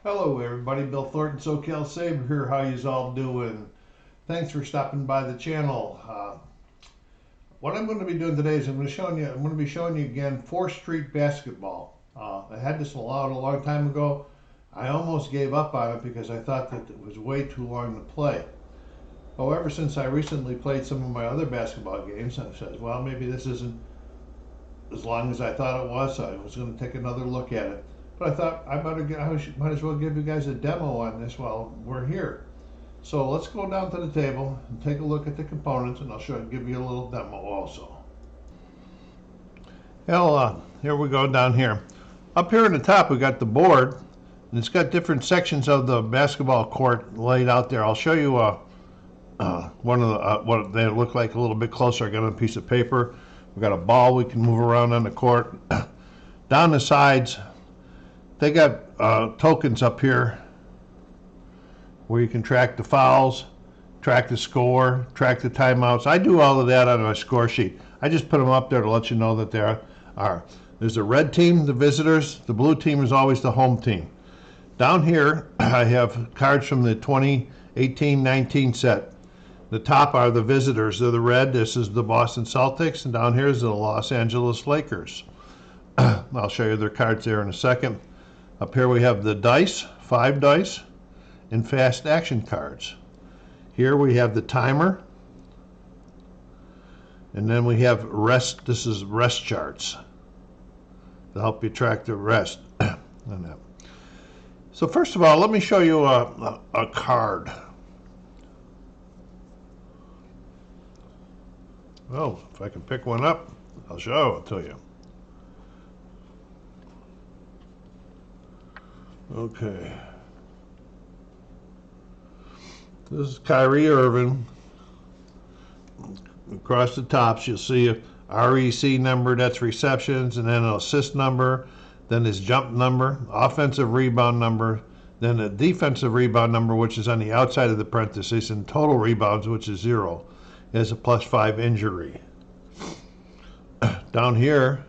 Hello everybody, Bill Thornton, SoCal Saber here. How yous all doing? Thanks for stopping by the channel. What I'm going to be doing today is I'm going to be showing you again 4th Street basketball. I had this allowed a long time ago. I almost gave up on it because I thought that it was way too long to play. However, since I recently played some of my other basketball games, I said, well, maybe this isn't as long as I thought it was. So I was going to take another look at it. But I thought I might as well give you guys a demo on this while we're here. So let's go down to the table and take a look at the components, and give you a little demo also. Well, here we go down here. Up here in the top, we got the board, and it's got different sections of the basketball court laid out there. I'll show you one of the what they look like a little bit closer. I got a piece of paper. We got a ball we can move around on the court. Down the sides, they got tokens up here where you can track the fouls, track the score, track the timeouts. I do all of that on my score sheet. I just put them up there to let you know that there are. There's a red team, the visitors. The blue team is always the home team. Down here, I have cards from the 2018-19 set. The top are the visitors. They're the red. This is the Boston Celtics, and down here is the Los Angeles Lakers. I'll show you their cards there in a second. Up here we have the dice, 5 dice, and fast action cards. Here we have the timer, and then we have rest. This is rest charts to help you track the rest. So first of all, let me show you a card. Well, if I can pick one up, I'll show it to you. Okay. This is Kyrie Irving. Across the tops, you'll see a REC number, that's receptions, and then an assist number, then his jump number, offensive rebound number, then a defensive rebound number, which is on the outside of the parentheses, and total rebounds, which is 0. He has a +5 injury. Down here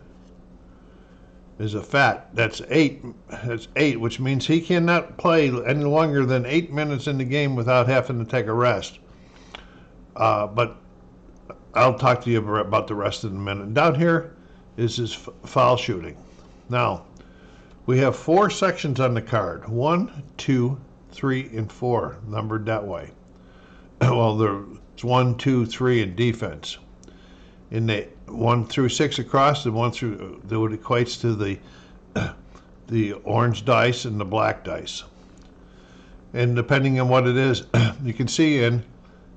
is a fat. That's 8. That's 8, which means he cannot play any longer than 8 minutes in the game without having to take a rest. But I'll talk to you about the rest in a minute. Down here is his foul shooting. Now, we have 4 sections on the card. 1, 2, 3, and 4, numbered that way. Well, there's 1, 2, 3 in defense. In the 1 through 6 across, and 1 through that would equates to the orange dice and the black dice. And depending on what it is, you can see in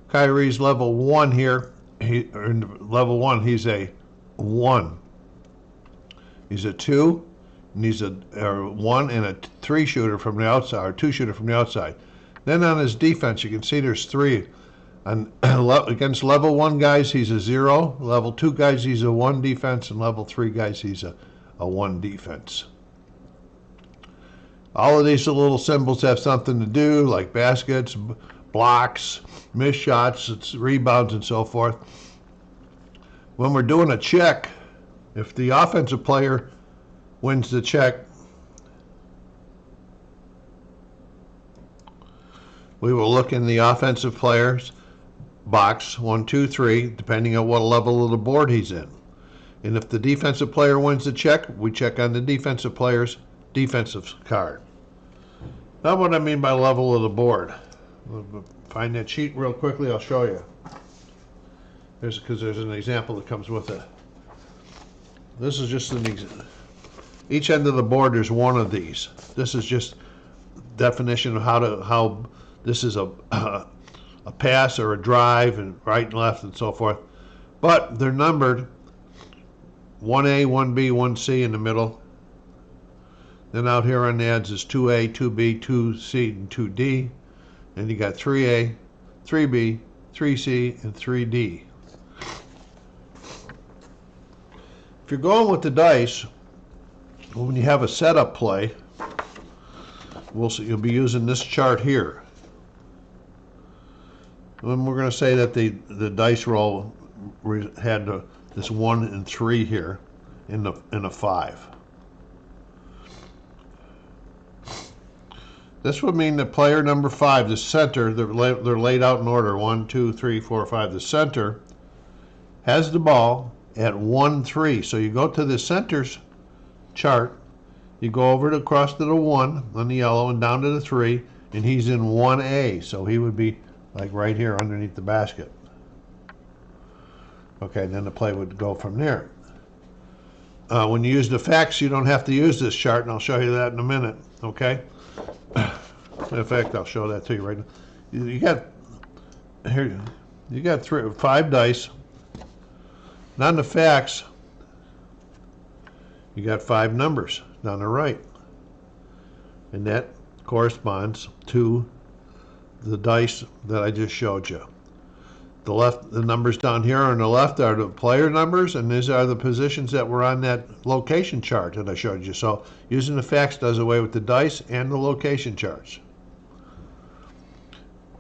Kyrie's level 1 here, in level 1 he's a 1. He's a 2, and he's a 1 and a 3 shooter from the outside, or 2 shooter from the outside. Then on his defense, you can see there's 3. And against level 1 guys, he's a 0. Level 2 guys, he's a 1 defense. And level 3 guys, he's a 1 defense. All of these little symbols have something to do, like baskets, blocks, missed shots, rebounds, and so forth. When we're doing a check, if the offensive player wins the check, we will look in the offensive players box 1, 2, 3, depending on what level of the board he's in. And if the defensive player wins the check, we check on the defensive player's defensive card. Now, what I mean by level of the board. Find that sheet real quickly, I'll show you. Because there's an example that comes with it. This is just an example. Each end of the board, there's one of these. This is just definition of how this is a pass or a drive, and right and left and so forth. But they're numbered 1A, 1B, 1C in the middle. Then out here on the ends is 2A, 2B, 2C, and 2D. And you got 3A, 3B, 3C, and 3D. If you're going with the dice, when you have a setup play, you'll be using this chart here. And we're going to say that the dice roll had this 1 and 3 here in a 5. This would mean that player number 5, the center, they're laid out in order, 1, 2, 3, 4, 5. The center has the ball at 1, 3. So you go to the center's chart, you go over to across to the 1 on the yellow and down to the 3, and he's in 1A. So he would be like right here underneath the basket. Okay, then the play would go from there. When you use the fax, you don't have to use this chart, and I'll show you that in a minute. Okay. In fact, I'll show that to you right now. You got here. You got 5 dice. And on the fax, you got 5 numbers down the right, and that corresponds to the dice that I just showed you. The numbers down here on the left are the player numbers, and these are the positions that were on that location chart that I showed you. So using the fax does away with the dice and the location charts.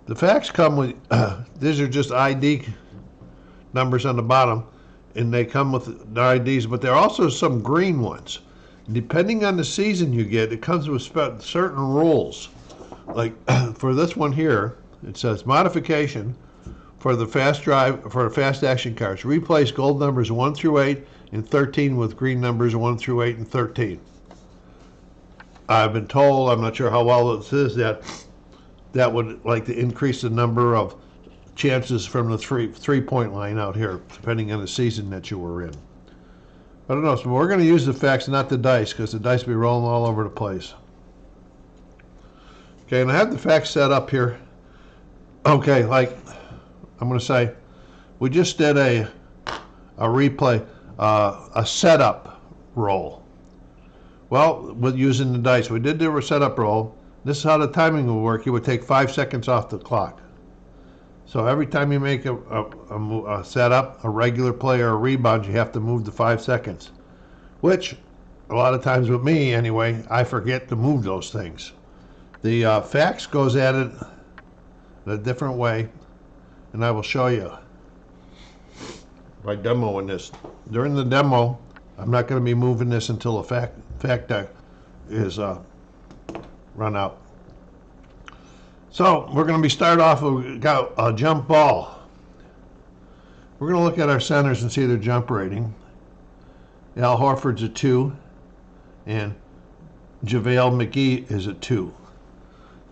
The fax come with, these are just ID numbers on the bottom, and they come with the IDs, but there are also some green ones. Depending on the season you get, it comes with certain rules. Like for this one here, it says modification for the fast action cards. Replace gold numbers 1 through 8 and 13 with green numbers 1 through 8 and 13. I've been told, I'm not sure how well this is, that would like to increase the number of chances from the three-point line out here, depending on the season that you were in. I don't know, so we're going to use the fax, not the dice, because the dice will be rolling all over the place. Okay, and I have the fax set up here. Okay, like I'm going to say, we just did a replay, a setup roll. Well, with using the dice, we did do a setup roll. This is how the timing will work. You would take 5 seconds off the clock. So every time you make a setup, a regular play, or a rebound, you have to move the 5 seconds. Which, a lot of times with me anyway, I forget to move those things. The fax goes at it a different way, and I will show you by demoing this. During the demo, I'm not going to be moving this until the fact deck is run out. So we're going to start off with got a jump ball. We're going to look at our centers and see their jump rating. Al Horford's a 2, and JaVale McGee is a 2.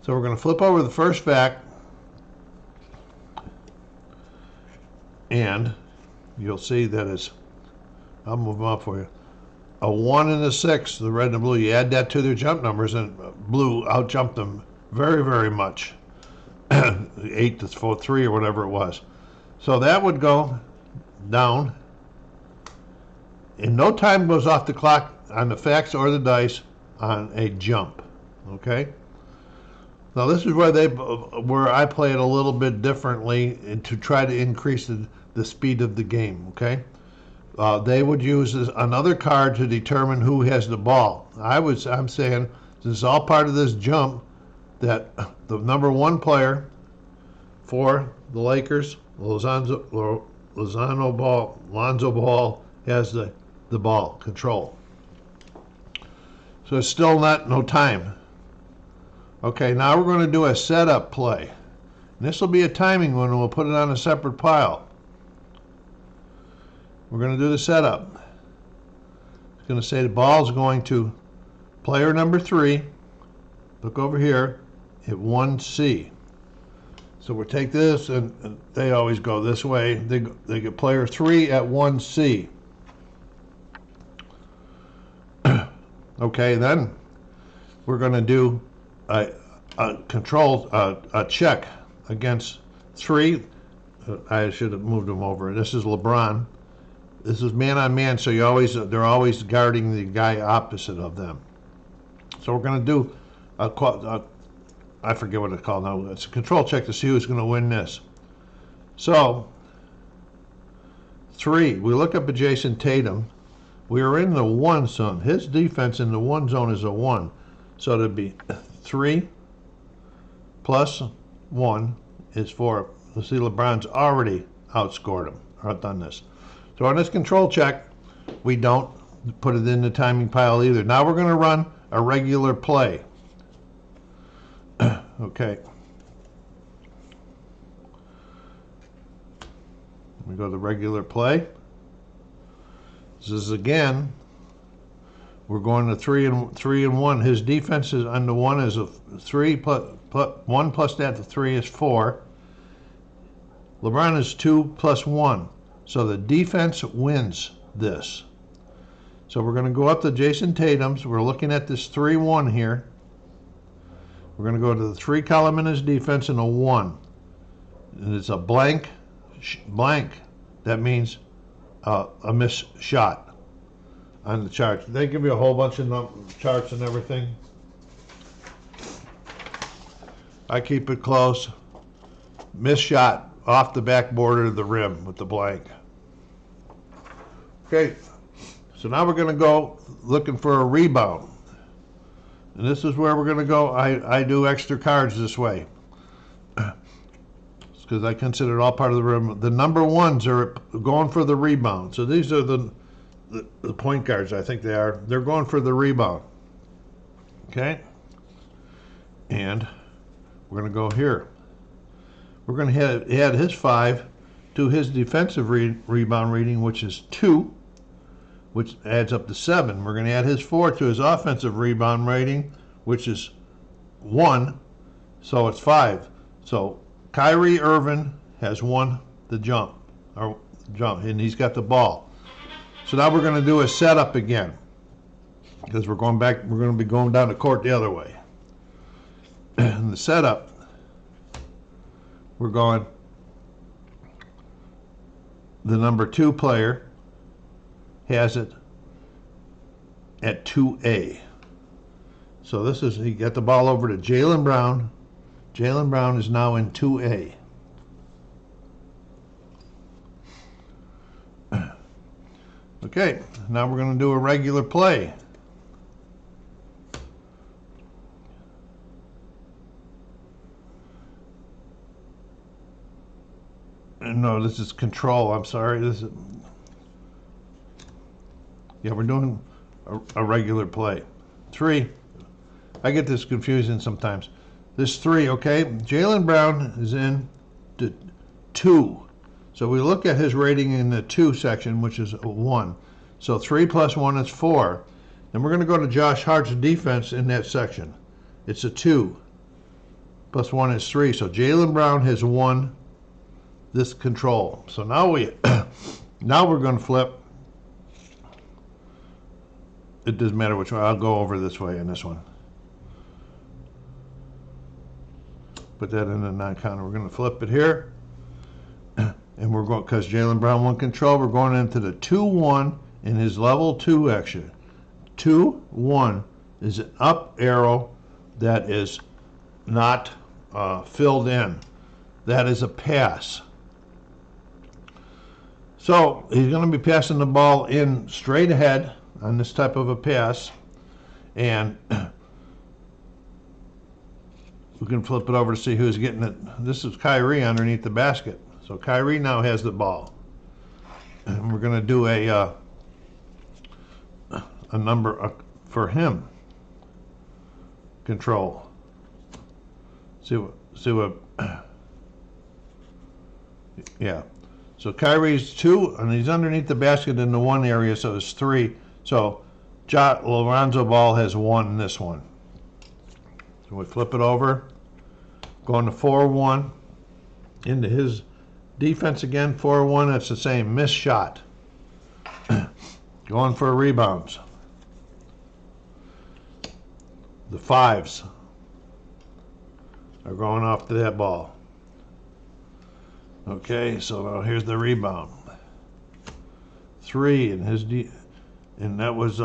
So we're going to flip over the first fact, and you'll see that it's, I'll move them up for you, a 1 and a 6, the red and the blue. You add that to their jump numbers, and blue outjumped them very, very much. 8 to 4, 3 or whatever it was. So that would go down, and no time goes off the clock on the fax or the dice on a jump. Okay. Now this is where I play it a little bit differently to try to increase the speed of the game. Okay. They would use another card to determine who has the ball. I'm saying, since it's all part of this jump, that the number 1 player for the Lakers, Lonzo Ball, has the ball control. So it's still no time. Okay, now we're going to do a setup play. And this will be a timing one, and we'll put it on a separate pile. We're going to do the setup. It's going to say the ball's going to player number 3. Look over here at 1C. So we'll take this, and they always go this way. They get player 3 at 1C. Okay, then we're going to do a check against 3. I should have moved them over. This is LeBron. This is man on man, so they're always guarding the guy opposite of them. So we're going to do I forget what it's called now. It's a control check to see who's going to win this. So 3, we look up at Jason Tatum. We are in the 1 zone. His defense in the 1 zone is a 1. So it'd be 3 plus 1 is 4. Let's see, LeBron's already outscored him, or done this. So on this control check, we don't put it in the timing pile either. Now we're going to run a regular play. Okay. We go to regular play. This is again. We're going to 3-1. His defense is on the 1 is a 3 plus 1 plus that to 3 is 4. LeBron is 2 plus 1. So the defense wins this. So we're going to go up to Jason Tatum's. We're looking at this 3-1 here. We're going to go to the 3 column in his defense and a 1. And it's a blank. That means a missed shot on the chart. They give you a whole bunch of charts and everything. I keep it close. Missed shot off the back border of the rim with the blank. Okay, so now we're going to go looking for a rebound. And this is where we're going to go. I do extra cards this way. Because I consider it all part of the rim. The number ones are going for the rebound. So these are the point guards, I think they are. They're going for the rebound. Okay? And we're going to go here. We're going to add his 5 to his defensive rebound rating, which is 2, which adds up to 7. We're going to add his 4 to his offensive rebound rating, which is 1, so it's 5. So Kyrie Irving has won the jump, and he's got the ball. So now we're going to do a setup again, because we're going to be going down the court the other way. In the setup, we're going, the number 2 player has it at 2A. So this is, he got the ball over to Jaylen Brown. Jaylen Brown is now in 2A. Okay, now we're going to do a regular play. No, this is control. I'm sorry. This is, yeah, we're doing a regular play. 3. I get this confusing sometimes. This 3, okay? Jaylen Brown is in to 2. So we look at his rating in the 2 section, which is a 1. So 3 plus 1 is 4. Then we're going to go to Josh Hart's defense in that section. It's a 2. Plus 1 is 3. So Jaylen Brown has won this control. So now now we're going to flip. It doesn't matter which one. I'll go over this way in this one. Put that in the non-counter. We're going to flip it here. And we're going, because Jaylen Brown won control, we're going into the 2-1 in his level 2 action. 2-1 is an up arrow that is not filled in. That is a pass. So he's going to be passing the ball in straight ahead on this type of a pass. And we can flip it over to see who's getting it. This is Kyrie underneath the basket. So Kyrie now has the ball. And we're going to do a number for him. Control. See what yeah. So Kyrie's 2, and he's underneath the basket in the 1 area, so it's 3. So Lorenzo Ball has 1 in this one. So we flip it over, going to 4-1 into his defense again. 4-1, that's the same. Missed shot. Going for rebounds. The 5s are going off to that ball. Okay, so now here's the rebound. 3 in his and that was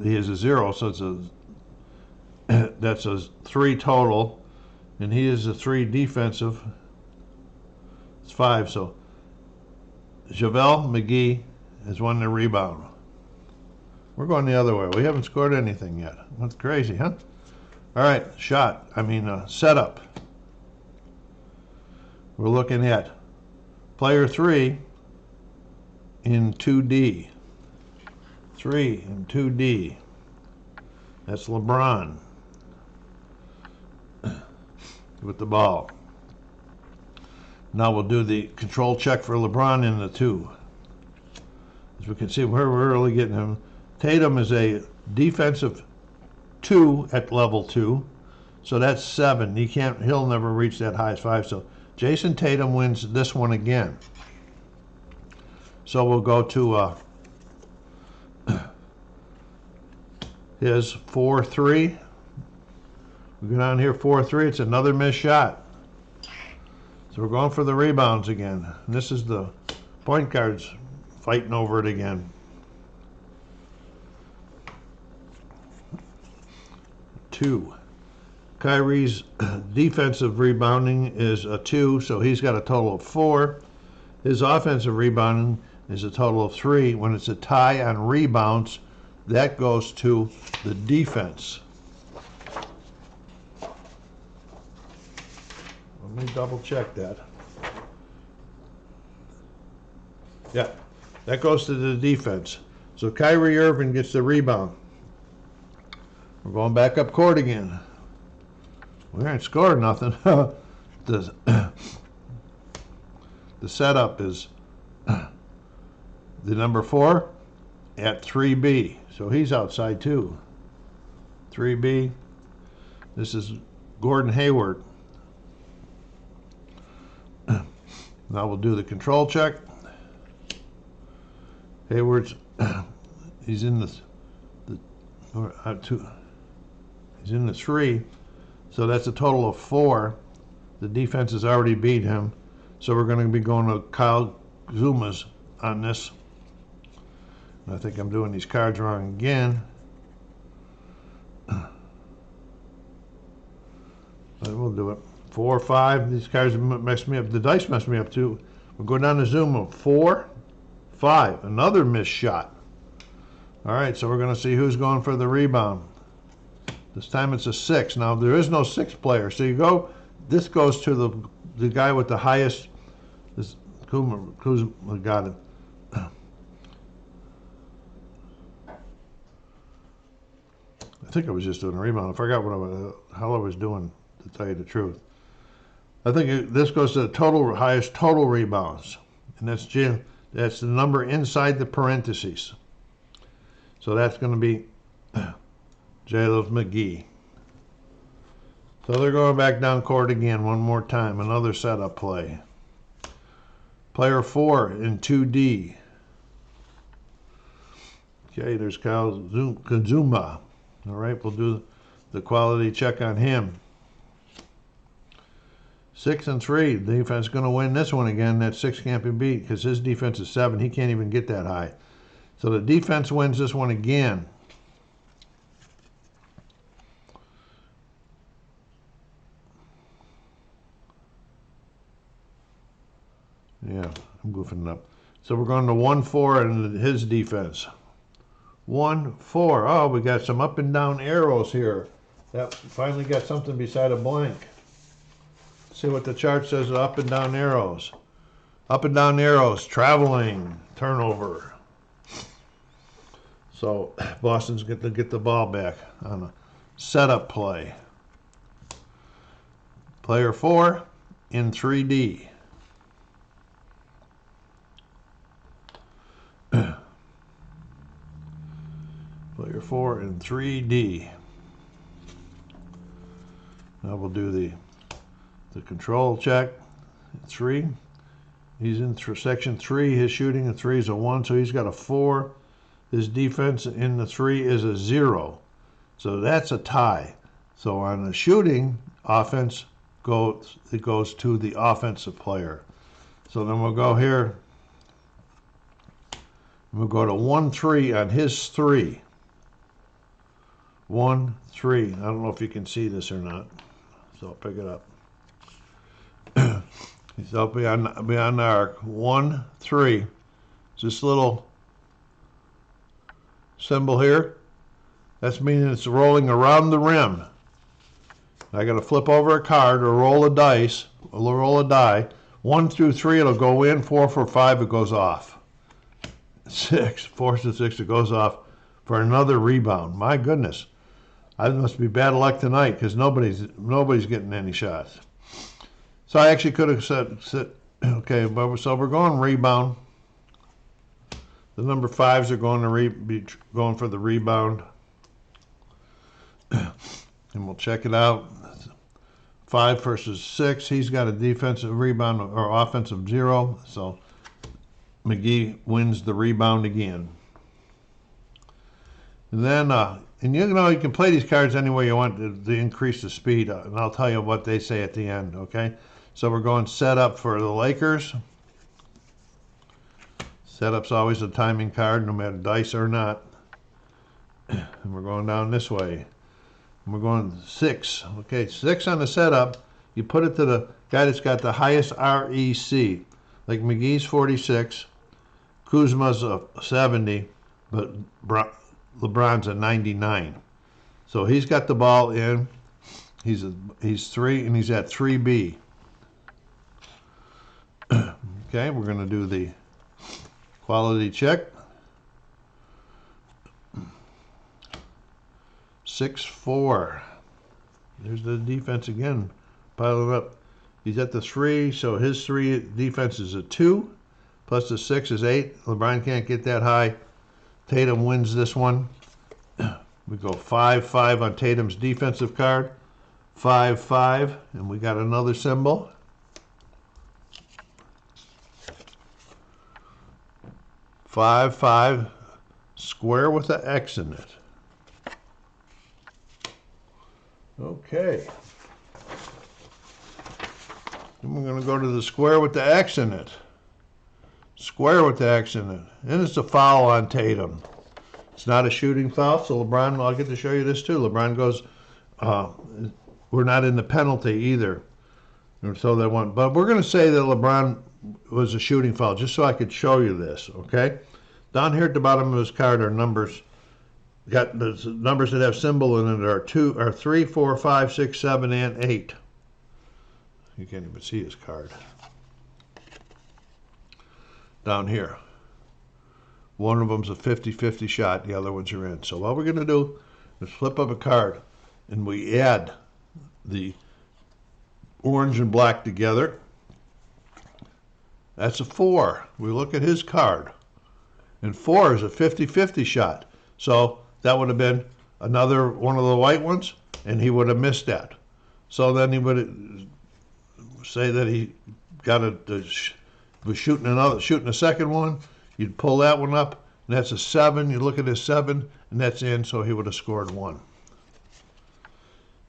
he has a 0, so it's that's a 3 total, and he is a 3 defensive. It's 5, so JaVale McGee has won the rebound. We're going the other way. We haven't scored anything yet. That's crazy, huh? All right, setup. We're looking at player 3 in 2D. 3 in 2D. That's LeBron with the ball. Now we'll do the control check for LeBron in the 2. As we can see, we're really getting him. Tatum is a defensive 2 at level 2. So that's 7. He'll never reach that high as 5. So Jason Tatum wins this one again. So we'll go to his 4-3. We go down here 4-3. It's another missed shot. So we're going for the rebounds again. And this is the point guards fighting over it again. 2. Kyrie's defensive rebounding is a 2, so he's got a total of 4. His offensive rebounding is a total of 3. When it's a tie on rebounds, that goes to the defense. Let me double check that. Yeah, that goes to the defense. So Kyrie Irving gets the rebound. We're going back up court again. We ain't scored nothing. The setup is the number 4 at 3B. So he's outside too. 3B. This is Gordon Hayward. Now we'll do the control check. Hayward's he's in the 2. He's in the 3. So that's a total of 4. The defense has already beat him. So we're going to be going to Kyle Zuma's on this. I think I'm doing these cards wrong again. But we'll do it. 4, 5. These cards messed me up. The dice messed me up too. We'll go down to Zuma. 4, 5. Another missed shot. All right, so we're going to see who's going for the rebound. This time it's a 6. Now there is no 6th player, so you go. This goes to the guy with the highest. This Kuzma got it. I think I was just doing a rebound. I forgot what how I was doing, to tell you the truth. I think this goes to the highest total rebounds, and that's the number inside the parentheses. So that's going to be J-Love McGee. So they're going back down court again one more time. Another setup play. Player 4 in 2D. Okay, there's Kyle Kuzma. All right, we'll do the quality check on him. 6 and 3. The defense is going to win this one again. That 6 can't be beat because his defense is 7. He can't even get that high. So the defense wins this one again. Yeah, I'm goofing up. So we're going to 1-4 in his defense. 1-4. Oh, we got some up and down arrows here. That finally got something beside a blank. See what the chart says, up and down arrows. Up and down arrows, traveling, turnover. So Boston's going to get the ball back on a setup play. Player 4 in 3D. Player 4 in 3D. Now we'll do the control check. 3. He's in section 3. His shooting at 3 is a 1, so he's got a 4. His defense in the 3 is a 0. So that's a tie. So on the shooting, it goes to the offensive player. So then we'll go here. We'll go to 1-3 on his 3. 1-3. I don't know if you can see this or not. So I'll pick it up. He's up beyond the arc. 1-3. It's this little symbol here. That's meaning it's rolling around the rim. I got to flip over a card or roll a dice. Roll a die. 1 through 3 it'll go in. 4 for 5 it goes off. 6. 4 to 6 it goes off. for another rebound. My goodness. I must be bad luck tonight because nobody's getting any shots. So I actually could have said okay, but so we're going rebound. The number 5s are going to be going for the rebound. And we'll check it out. 5 versus 6. He's got a defensive rebound or offensive 0. So McGee wins the rebound again. And then, and you know, you can play these cards any way you want to increase the speed. And I'll tell you what they say at the end, okay? So we're going set up for the Lakers. Setup's always a timing card, no matter dice or not. And we're going down this way. And we're going 6. Okay, 6 on the setup. You put it to the guy that's got the highest REC. Like McGee's 46, Kuzma's a 70, but LeBron's a 99. So he's got the ball in. He's 3, and he's at 3B. Okay, we're going to do the quality check. 6-4. There's the defense again, piling up. He's at the 3, so his 3 defense is a 2, plus the 6 is 8. LeBron can't get that high. Tatum wins this one. We go 5-5 on Tatum's defensive card. 5-5, and we got another symbol. 5-5, square with an X in it. Okay. Then we're going to go to the square with the X in it. Square with the X in it. And it's a foul on Tatum. It's not a shooting foul, so LeBron, I'll get to show you this too. LeBron goes, we're not in the penalty either. So they want, but we're going to say that LeBron was a shooting foul, just so I could show you this, okay? Down here at the bottom of his card are numbers. Got the numbers that have symbol in it are 3, 4, 5, 6, 7, and 8. You can't even see his card. Down here. One of them's a 50-50 shot, the other ones are in. So what we're going to do is flip up a card, and we add the orange and black together. That's a 4. We look at his card. And 4 is a 50-50 shot. So that would have been another one of the white ones, and he would have missed that. So then he would say that he was shooting a second one. You'd pull that one up, and that's a 7. You look at his 7, and that's in, so he would have scored 1.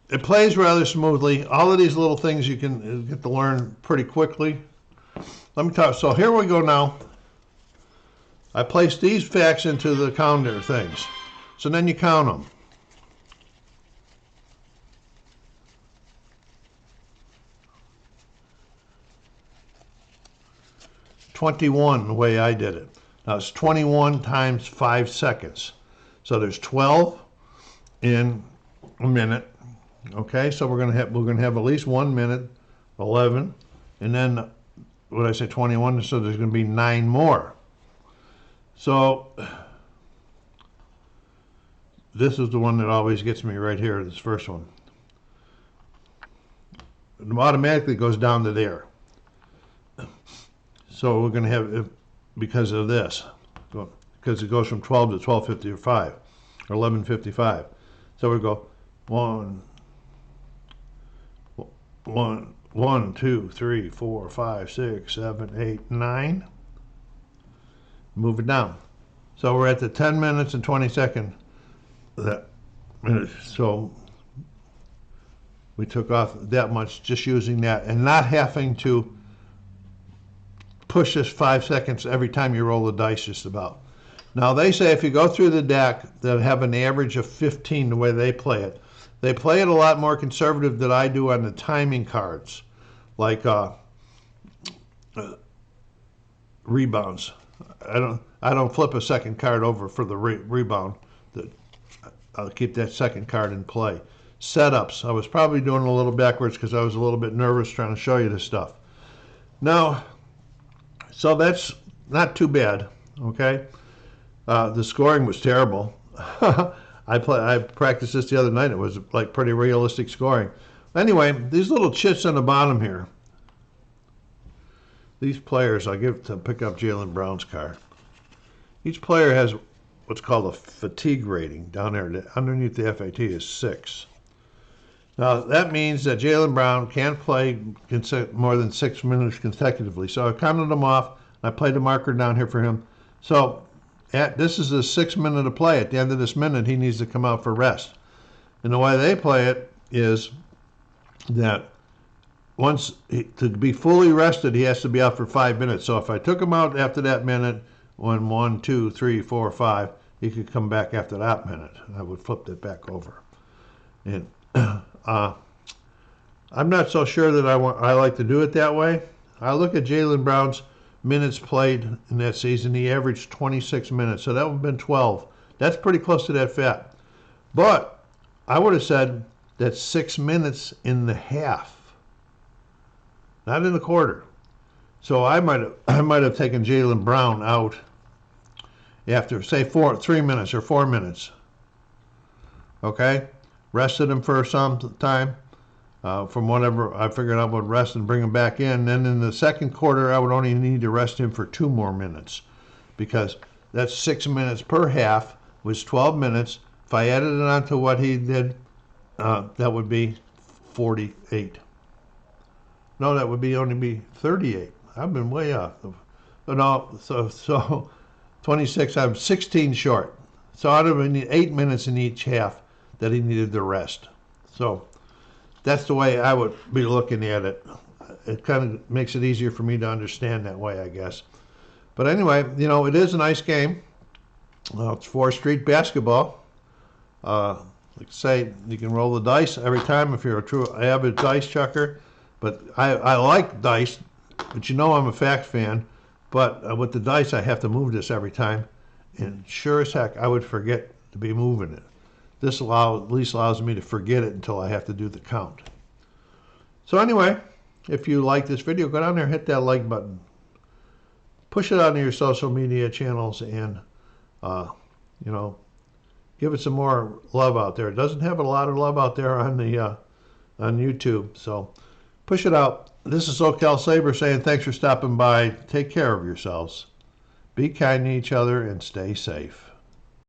It plays rather smoothly. All of these little things you can get to learn pretty quickly. Let me talk. So here we go now. I placed these facts into the counter things. So then you count them. 21, the way I did it. Now it's 21 times 5 seconds. So there's 12 in a minute. Okay, so we're gonna have at least 1 minute, 11, and then what did I say, 21? So there's gonna be 9 more. So this is the one that always gets me right here, this first one. It automatically goes down to there. So we're going to have, because of this, because it goes from 12 to 12:55 or 11:55. So we go 1, 2, 3, 4, 5, 6, 7, 8, 9. Move it down. So we're at the 10 minutes and 20 seconds. So we took off that much just using that and not having to push this 5 seconds every time you roll the dice just about. Now they say if you go through the deck, they'll have an average of 15 the way they play it. They play it a lot more conservative than I do on the timing cards, like rebounds. I don't flip a second card over for the rebound. I'll keep that second card in play. Setups. I was probably doing a little backwards because I was a little bit nervous trying to show you this stuff. Now, so that's not too bad, okay? The scoring was terrible. I practiced this the other night. It was like pretty realistic scoring. Anyway, these little chits on the bottom here. These players, I give to pick up Jaylen Brown's card. Each player has what's called a fatigue rating down there. Underneath the FAT is 6. Now that means that Jaylen Brown can't play more than 6 minutes consecutively. So I counted them off. I played a marker down here for him. So this is a 6 minute of play. At the end of this minute, he needs to come out for rest. And the way they play it is that to be fully rested, he has to be out for 5 minutes. So if I took him out after that minute, when 1, 2, 3, 4, 5, he could come back after that minute. I would flip it back over. And I'm not so sure that I like to do it that way. I look at Jaylen Brown's minutes played in that season. He averaged 26 minutes, so that would have been 12. That's pretty close to that FAT. But I would have said that's 6 minutes in the half, not in the quarter. So I might have taken Jaylen Brown out after, say, 3 minutes or 4 minutes. Okay? Rested him for some time. From whatever I figured I would rest and bring him back in. Then in the second quarter, I would only need to rest him for 2 more minutes, because that's 6 minutes per half, was 12 minutes. If I added it on to what he did, that would be 48. No, that would only be 38. I've been way off. No, so 26. I'm 16 short. So I'd have been 8 minutes in each half that he needed to rest. So that's the way I would be looking at it. It kind of makes it easier for me to understand that way, I guess. But anyway, it is a nice game. It's 4th Street basketball. Like I say, you can roll the dice every time if you're a true avid dice chucker. But I like dice, but I'm a fact fan. But with the dice, I have to move this every time. And sure as heck, I would forget to be moving it. This at least allows me to forget it until I have to do the count. So anyway, if you like this video, go down there and hit that like button. Push it onto your social media channels and, give it some more love out there. It doesn't have a lot of love out there on YouTube, so push it out. This is SoCal Saber saying thanks for stopping by. Take care of yourselves. Be kind to each other and stay safe.